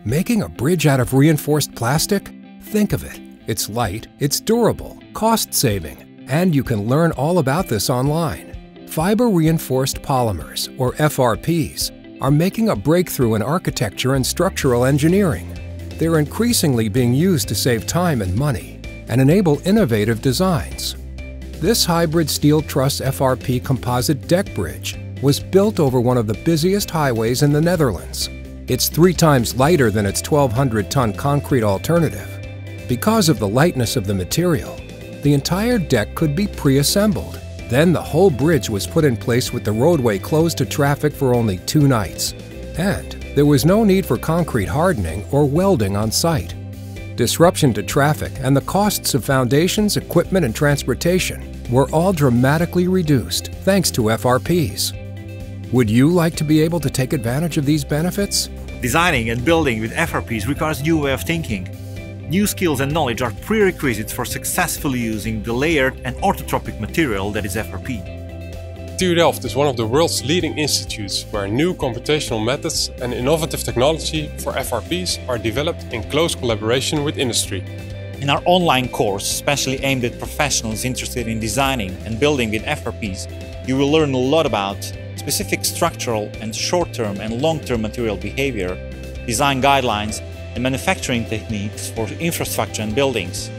Making a bridge out of reinforced plastic? Think of it. It's light, it's durable, cost-saving, and you can learn all about this online. Fiber-reinforced polymers, or FRPs, are making a breakthrough in architecture and structural engineering. They're increasingly being used to save time and money and enable innovative designs. This hybrid steel truss FRP composite deck bridge was built over one of the busiest highways in the Netherlands. It's 3 times lighter than its 1,200-ton concrete alternative. Because of the lightness of the material, the entire deck could be pre-assembled. Then the whole bridge was put in place with the roadway closed to traffic for only 2 nights. And there was no need for concrete hardening or welding on site. Disruption to traffic and the costs of foundations, equipment, and transportation were all dramatically reduced thanks to FRPs. Would you like to be able to take advantage of these benefits? Designing and building with FRPs requires a new way of thinking. New skills and knowledge are prerequisites for successfully using the layered and orthotropic material that is FRP. TU Delft is one of the world's leading institutes where new computational methods and innovative technology for FRPs are developed in close collaboration with industry. In our online course, specially aimed at professionals interested in designing and building with FRPs, you will learn a lot about specific structural and short-term and long-term material behavior, design guidelines, and manufacturing techniques for infrastructure and buildings.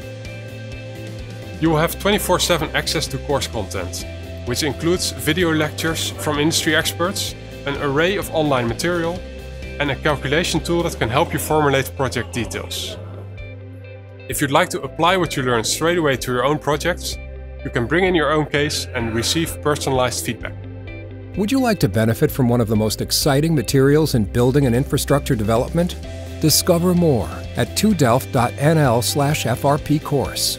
You will have 24/7 access to course content, which includes video lectures from industry experts, an array of online material, and a calculation tool that can help you formulate project details. If you'd like to apply what you learned straight away to your own projects, you can bring in your own case and receive personalized feedback. Would you like to benefit from one of the most exciting materials in building and infrastructure development? Discover more at tudelft.nl/FRP course.